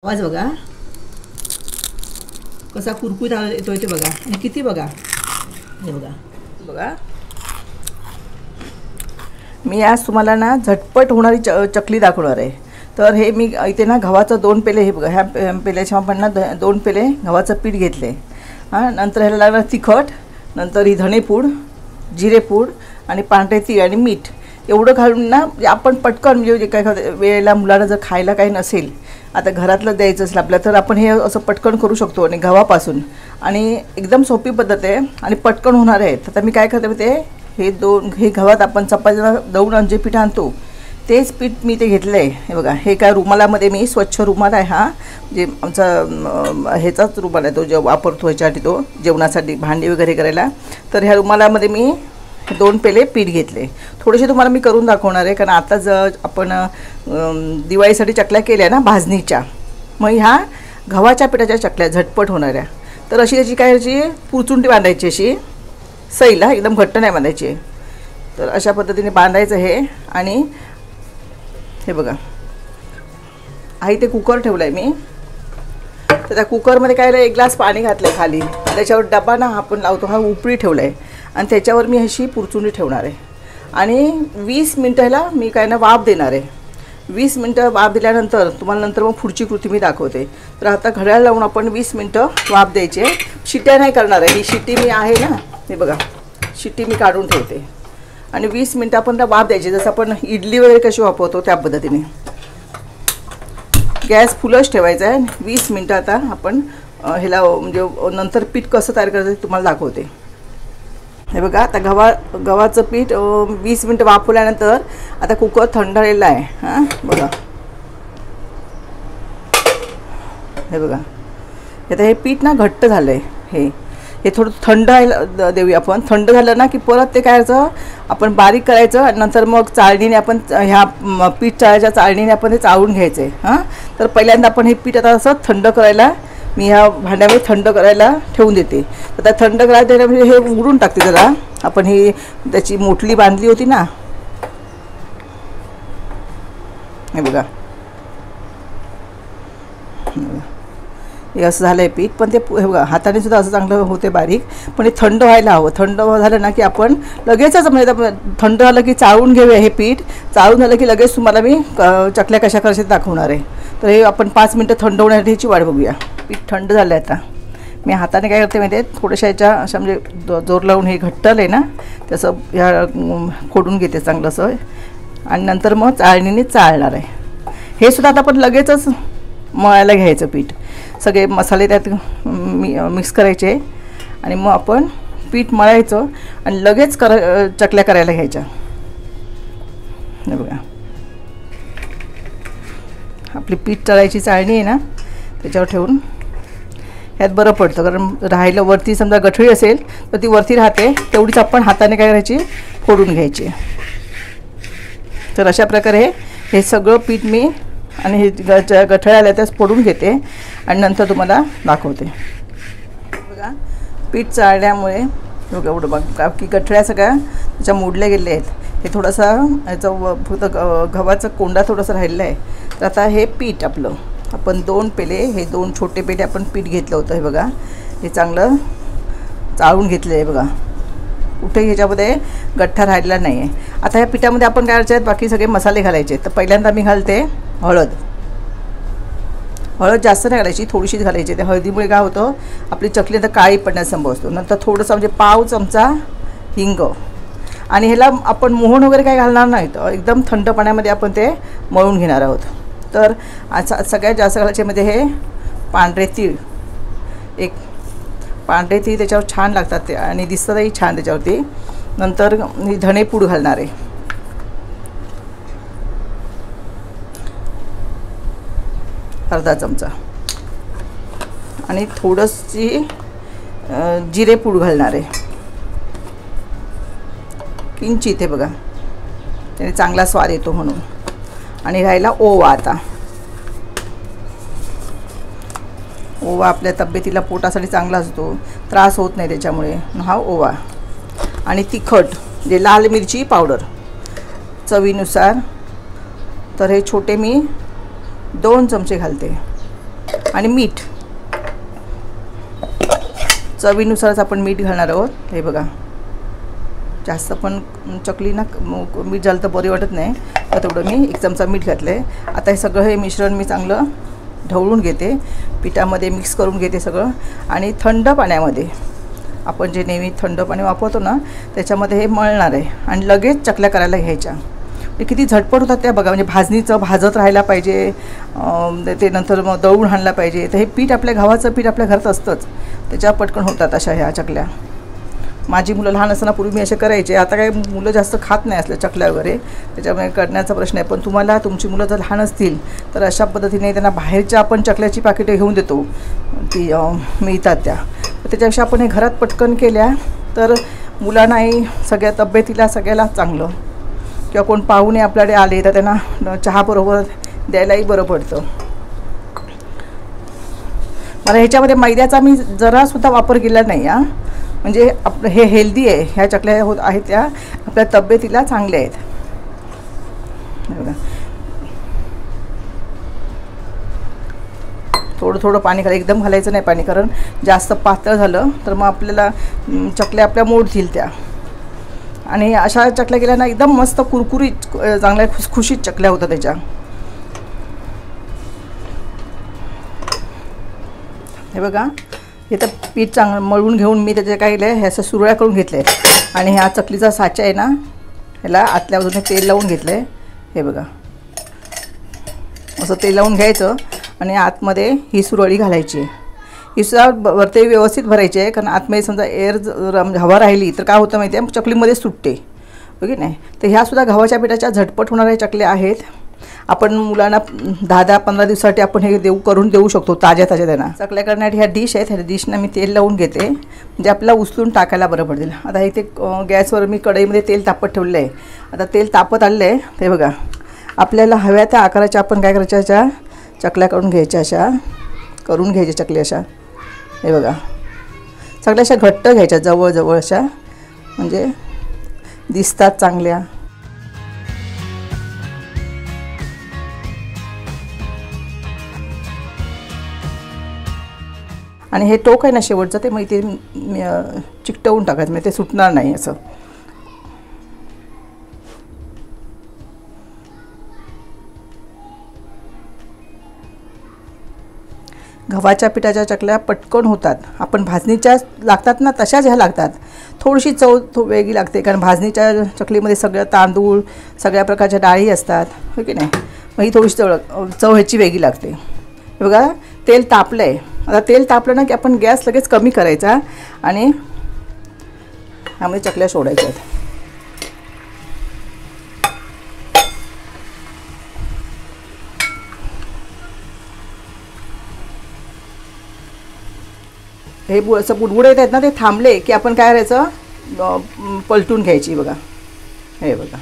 आवाज बघा कसा कुरकुरीत आवाज येतोय ते बघा. आणि किती बघा, हे बघा बघा. मी आज तुम्हाला ना झटपट होणारी चकली दाखवणार आहे. तर हे मी इथे ना गव्हाचं 2 पेले, हे बघा ह्या पेल्याच्या आपण ना 2 पेले गव्हाचं पीठ घेतले. हां, नंतर ह्याला लागणार तिखट, नंतर ही धणेपूड, जिरेपूड आणि पांढरे तीळ आणि मीठ एवढं घालून ना आपण पटकन म्हणजे काय वेळेला मुलांना जर खायला काही नसेल, आता घरातलं द्यायचं असेल आपल्याला, तर आपण हे असं पटकन करू शकतो. आणि गव्हापासून आणि एकदम सोपी पद्धत आहे आणि पटकन होणार आहे. तर मी काय करते ते हे गव्हात आपण चपातीला दळून जे पीठ आणतो तेच पीठ मी ते घेतलं आहे. हे बघा, हे काय रुमालामध्ये मी स्वच्छ रुमाल आहे हा, जे आमचा ह्याचाच रुमाल आहे तो जे वापरतो ह्याच्यासाठी, तो जेवणासाठी भांडी वगैरे करायला. तर ह्या रुमालामध्ये मी 2 पेले पीठ घेतले. थोडेसे तुम्हाला मी करून दाखवणार आहे, कारण आता जर आपण दिवाळीसाठी चकल्या केल्या ना भाजणीच्या, मग ह्या गव्हाच्या पिठाच्या चकल्या झटपट होणाऱ्या. तर अशी त्याची काय याची पुरचुंटी बांधायची, अशी सैला, एकदम घट्ट नाही बांधायची. तर अशा पद्धतीने बांधायचं हे. आणि हे बघा, आई ते कुकर ठेवलं आहे मी. तर त्या कुकरमध्ये काय 1 ग्लास पाणी घातलं आहे खाली. त्याच्यावर डबा ना आपण लावतो हा उपरी ठेवला आहे आणि त्याच्यावर मी अशी पुरचुंडी ठेवणार आहे. आणि 20 मिनटं ह्याला मी काय ना वाफ देणार आहे. 20 मिनटं वाफ दिल्यानंतर तुम्हाला नंतर मग पुढची कृती मी दाखवते. तर आता घड्याळ लावून आपण 20 मिनटं वाफ द्यायचे. शिट्ट्या नाही करणार आहे. ही शिट्टी मी आहे ना, हे बघा शिट्टी मी काढून ठेवते. आणि 20 मिनटं आपण त्या वाफ द्यायची, जसं आपण इडली वगैरे कशी वापरतो त्या पद्धतीने. गॅस फुलच ठेवायचा आहे. 20 मिनटं आता आपण ह्याला म्हणजे नंतर पीठ कसं तयार करायचं ते तुम्हाला दाखवते. हे बघा, आता गव्हाचं पीठ 20 मिनटं वाफवल्यानंतर आता कुकर थंड झालेला आहे. हां बघा, हे बघा आता हे पीठ ना घट्ट झालं आहे. हे थोडं थंड व्हायला देऊया आपण. थंड झालं ना की परत ते काय करायचं, आपण बारीक करायचं आणि नंतर मग चाळणीने आपण ह्या पीठ चाळायच्या चाळणीने आपण ते चाळून घ्यायचं आहे. हां, तर पहिल्यांदा आपण हे पीठ आता असं थंड करायला मी ह्या भांड्यामध्ये थंड करायला ठेवून देते. तर त्या थंड करायला म्हणजे हे उघडून टाकते जरा. आपण ही त्याची मोटली बांधली होती ना, हे बघा हे असं झालं आहे पीठ. पण ते हे बघा हाताने सुद्धा असं चांगलं होते बारीक. पण हे थंड व्हायला हवं. थंड झालं ना की आपण लगेचच म्हणजे थंड झालं की चाळून घेऊया हे पीठ. चाळून झालं की लगेच तुम्हाला मी चकल्या कशा करायच्या दाखवणार आहे. तर हे आपण 5 मिनटं थंड होण्यासाठी ह्याची वाट बघूया. पीठ थंड झालं आहे. आता मी हाताने काय करते माहिती आहे, थोड्याशा ह्याच्या अशा म्हणजे जोर लावून हे घट्टलं आहे ना तसं ह्या खोडून घेते चांगलं असं. आणि नंतर मग चाळणीने चाळणार आहे. हे सुद्धा आता आपण लगेचच मळायला घ्यायचं पीठ. सगळे मसाले त्यात मिक्स करायचे आणि मग आपण पीठ मळायचं आणि लगेच चकल्या करायला घ्यायच्या. हे बघा, आपली पीठ तळायची चाळणी आहे ना त्याच्यावर ठेवून ह्यात बरं पडतं. कारण राहिलं वरती समजा गठळी असेल तर ती वरती राहते, तेवढीच आपण हाताने काय करायची फोडून घ्यायची. तर अशा प्रकारे हे सगळं पीठ मी आणि हे गठळ्या आल्या त्याच फोडून घेते आणि नंतर तुम्हाला दाखवते. बघा, पीठ चाळल्यामुळे बघा एवढं बघा की गठळ्या सगळ्या त्याच्या मोडल्या गेल्या आहेत. हे थोडंसं याचं फक्त गव्हाचा कोंडा थोडासा राहिलेला आहे. तर आता हे पीठ आपलं आपण 2 पेले, हे 2 छोटे पेले आपण पीठ घेतलं होतं. हे बघा, हे चांगलं चाळून घेतलं आहे. बघा कुठे ह्याच्यामध्ये गठ्ठा राहिलेला नाही आहे. आता ह्या पिठामध्ये आपण काय करायचे आहेत, बाकी सगळे मसाले घालायचे. तर पहिल्यांदा मी घालते हळद. हळद जास्त नाही घालायची, थोडीशीच घालायची. त्या हळदीमुळे काय होतं, आपली चकली आता काळी पडण्यास संभव असतो. नंतर थोडंसं म्हणजे पाव चमचा हिंग. आणि ह्याला आपण मोहन वगैरे काही घालणार नाहीत, एकदम थंड पाण्यामध्ये आपण ते मळून घेणार आहोत. तर सगळ्यात जास्त घालायचे मध्ये हे पांढरे तीळ. एक पांढरे तीळ त्याच्यावर छान लागतात ते आणि दिसतातही छान त्याच्यावरती. नंतर मी धणेपूड घालणार आहे, अर्धा चमचा. आणि थोडीशी जिरेपूड घालणार आहे, किंचित. हे बघा, त्याने चांगला स्वाद येतो म्हणून. आणि राहिला ओवा. आता ओवा आपल्या तब्येतीला पोटासाठी चांगला असतो, त्रास होत नाही त्याच्यामुळे, हा ओवा. आणि तिखट जे लाल मिरची पावडर चवीनुसार. तर हे छोटे मी 2 चमचे घालते. आणि मीठ चवीनुसारच आपण मीठ घालणार आहोत. हे बघा, जास्त पण चकली ना मीठ झालं तर बरी वाटत नाही, तर तेवढं मी 1 चमचा मीठ घातलं आहे. आता हे सगळं हे मिश्रण मी चांगलं ढवळून घेते, पिठामध्ये मिक्स करून घेते सगळं. आणि थंड पाण्यामध्ये, आपण जे नेहमी थंड पाणी वापरतो ना त्याच्यामध्ये हे मळणार आहे आणि लगेच चकल्या करायला घ्यायच्या. ते किती झटपट होतात त्या बघा. म्हणजे भाजणीचं भाजत राहायला पाहिजे, ते नंतर मग दळून आणला पाहिजे. तर हे पीठ आपल्या गव्हाचं पीठ आपल्या घरात असतंच, त्याच्या पटकन होतात अशा ह्या चकल्या. माझी मुलं लहान असताना पूर्वी मी असे करायचे. आता काही मुलं जास्त खात नाही असल्या चकल्या वगैरे, त्याच्यामुळे करण्याचा प्रश्न आहे. पण तुम्हाला तुमची मुलं जर लहान असतील तर अशा पद्धतीने त्यांना बाहेरच्या आपण चकल्याची पाकिटे घेऊन देतो, ती मिळतात त्या. त्याच्यापेक्षा आपण हे घरात पटकन केल्या तर मुलांनाही, सगळ्या तब्येतीला सगळ्याला चांगलं. किंवा कोण पाहुणे आपल्याकडे आले तर त्यांना चहाबरोबर द्यायलाही बरं पडतं. मला ह्याच्यामध्ये मैद्याचा मी जरासुद्धा वापर केला नाही हा. म्हणजे आपलं हे हेल्दी आहे, ह्या चकल्या होत आहेत त्या आपल्या तब्येतीला चांगल्या आहेत. बघा, थोडं थोडं पाणी घालायचं, एकदम घालायचं नाही पाणी, कारण जास्त पातळ झालं तर मग आपल्याला चकल्या आपल्या मोडतील त्या. आणि अशा चकल्या केल्या ना एकदम मस्त कुरकुरीत, चांगल्या खुसखुशीत चकल्या होतात त्याच्या. हे बघा, हे तर पीठ चांगलं मळून घेऊन मी त्याचे काय केलं आहे, हे असं सुरळ्या करून घेतले आहे. आणि ह्या चकलीचा साचा आहे ना, ह्याला आतल्या बाजूने तेल लावून घेतलं आहे. हे बघा, असं तेल लावून घ्यायचं आणि आतमध्ये ही सुरळी घालायची आहे. ही सुद्धा वरती व्यवस्थित भरायची आहे, कारण आतमध्ये समजा एअर हवा राहिली तर काय होतं माहिती आहे, चकलीमध्ये सुटते, ओके नाही. तर ह्यासुद्धा गव्हाच्या पिठाच्या झटपट होणाऱ्या चकल्या आहेत. आपण मुलांना 10-15 दिवसासाठी आपण हे करून देऊ शकतो ताज्या त्यांना. चकल्या करण्यासाठी ह्या डिश आहेत, ह्या डिशना मी तेल लावून घेते, म्हणजे आपल्याला उचलून टाकायला बरं पडेल. आता इथे गॅसवर मी कढईमध्ये तेल तापत ठेवलं आहे. आता तेल तापत आलं आहे. ते बघा, आपल्याला हव्या त्या आकाराच्या आपण काय करायच्या, अशा चकल्या करून घ्यायच्या, अशा करून घ्यायच्या चकल्या अशा. हे बघा, सगळ्या अशा घट्ट घ्यायच्या, जवळजवळ अशा, म्हणजे दिसतात चांगल्या. आणि हे टोक आहे ना शेवटचं, ते मग ते चिकटवून टाकायचं, म्हणजे ते सुटणार नाही असं. गव्हाच्या पिठाच्या चकल्या पटकन होतात. आपण भाजणीच्या लागतात ना तशाच ह्या लागतात. थोडीशी चव वेगळी लागते, कारण भाजणीच्या चकलीमध्ये सगळं तांदूळ, सगळ्या प्रकारच्या डाळी असतात, हो की नाही. मग ही थोडीशी चव ह्याची वेगळी लागते. हे बघा, तेल तापलं आहे. आता तेल तापलं ना की आपण गॅस लगेच कमी करायचा आणि ह्यामध्ये चकल्या सोडायच्या आहेत. हे असं बुडबुड येत आहेत ना, ते थांबले की आपण काय करायचं, पलटून घ्यायची. बघा, हे बघा,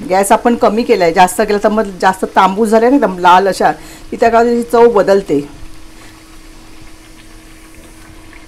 गॅस आपण कमी केला आहे. जास्त केला तर मग जास्त तांबूस झाले ना, एकदम लाल अशा, की त्या काळाची चव बदलते.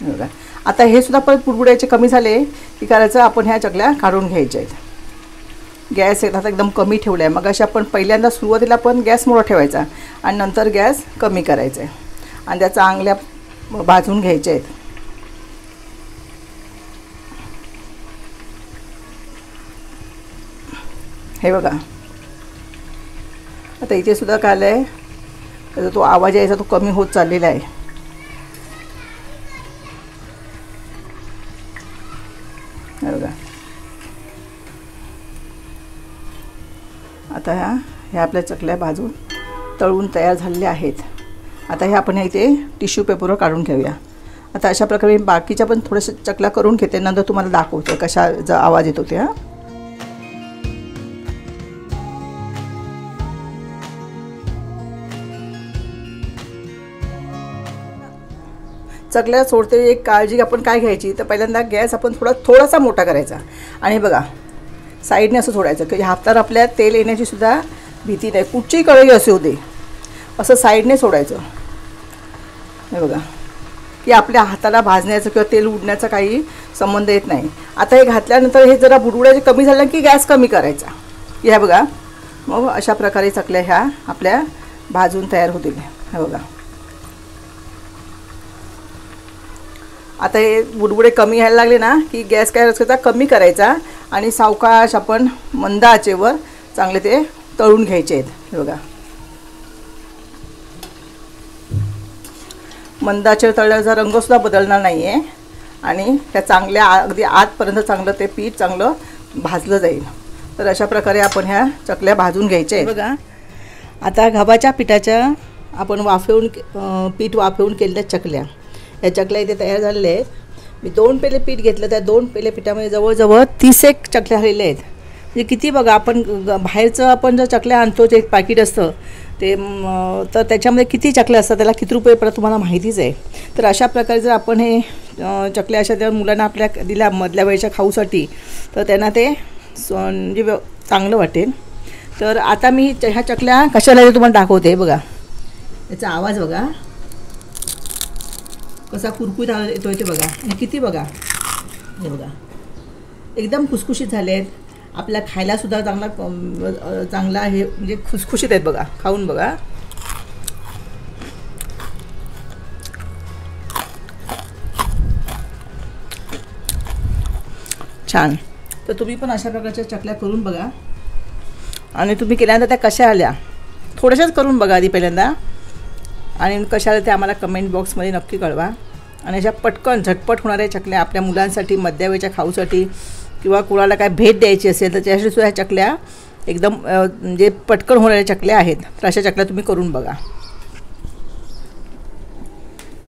बघा, आता हे सुद्धा परत बुडबुड्याचे कमी झाले की करायचं, आपण ह्या चकल्या काढून घ्यायच्या आहेत. गॅस आता एकदम कमी ठेवला आहे. मग अशा आपण पहिल्यांदा सुरुवातीला पण गॅस मोठा ठेवायचा आणि नंतर गॅस कमी करायचा आहे आणि त्या चांगल्या भाजून घ्यायच्या आहेत. हे बघा, आता इथे सुद्धा काय आलं आहे, त्याचा तो आवाज यायचा तो कमी होत चाललेला आहे. हे बघा, आता ह्या आपल्या चकल्या भाजून तळून तयार झालेल्या आहेत. आता हे आपण इथे टिश्यू पेपरवर काढून घेऊया. आता अशा प्रकारे बाकीच्या पण थोड्याशा चकल्या करून घेते, नंतर तुम्हाला दाखवते कशाचा आवाज येतो ते. चकल्या सोडते एक काळजी आपण काय घ्यायची, तर पहिल्यांदा गॅस आपण थोडासा मोठा करायचा आणि बघा साईडने असं सोडायचं की हातावर आपल्या तेल येण्याची सुद्धा भीती नाही. कुठचीही कढई असू दे, असं साईडने सोडायचं. हे बघा, की आपल्या हाताला भाजण्याचं किंवा तेल उडण्याचा काही संबंध येत नाही. आता हे घातल्यानंतर हे जरा बुडबुड्याचे कमी झालं की गॅस कमी करायचा. ह्या बघा, मग अशा प्रकारे चकल्या ह्या आपल्या भाजून तयार होतील. हे बघा, आता हे बुडबुडे कमी यायला लागले ना की गॅस काय करायचा, कमी करायचा आणि सावकाश आपण मंद आचेवर चांगले ते तळून घ्यायचे आहेत. हे बघा, मंद आचेवर तळल्याचा रंगसुद्धा बदलणार नाही आहे आणि त्या चांगल्या अगदी आतपर्यंत चांगलं ते पीठ चांगलं भाजलं जाईल. तर अशा प्रकारे आपण ह्या चकल्या भाजून घ्यायच्या आहेत. बघा, आता गव्हाच्या पिठाच्या आपण पीठ वाफवून केलेल्या चकल्या, या चकल्या इथे तयार झालेल्या आहेत. मी 2 पेले पीठ घेतलं, त्या 2 पेले पिठामध्ये जवळजवळ 30 चकल्या झालेल्या आहेत. म्हणजे किती बघा, आपण बाहेरचं आपण जर चकल्या आणतो जे एक पॅकेट असतं ते, तर त्याच्यामध्ये किती चकल्या असतात, त्याला किती रुपये पडतात तुम्हाला माहितीच आहे. तर अशा प्रकारे जर आपण हे चकल्या अशा त्या मुलांना आपल्या दिल्या मधल्या वेळेच्या खाऊसाठी, तर त्यांना ते म्हणजे चांगलं वाटेल. तर आता मी ह्या चकल्या कशाला तुम्हाला दाखवते. बघा, याचा आवाज बघा कसा कुरकुरीत येतो ते बघा, आणि किती बघा, हे बघा एकदम खुसखुशीत झाले आहेत. आपल्या खायलासुद्धा चांगला हे म्हणजे खुसखुशीत आहेत. बघा, खाऊन बघा. छान. तर तुम्ही पण अशा प्रकारच्या चकल्या करून बघा आणि तुम्ही केल्यानंतर त्या कशा आल्या थोड्याशाच करून बघा आधी पहिल्यांदा, आणि कशा आल्या ते आम्हाला कमेंट बॉक्समध्ये नक्की कळवा. आणि अशा पटकन झटपट होणाऱ्या चकल्या आपल्या मुलांसाठी मध्यवेळच्या खाऊसाठी किंवा कुणाला काय भेट द्यायची असेल तर त्यासाठी सुद्धा ह्या चकल्या एकदम म्हणजे पटकन होणाऱ्या चकल्या आहेत. तर अशा चकल्या तुम्ही करून बघा.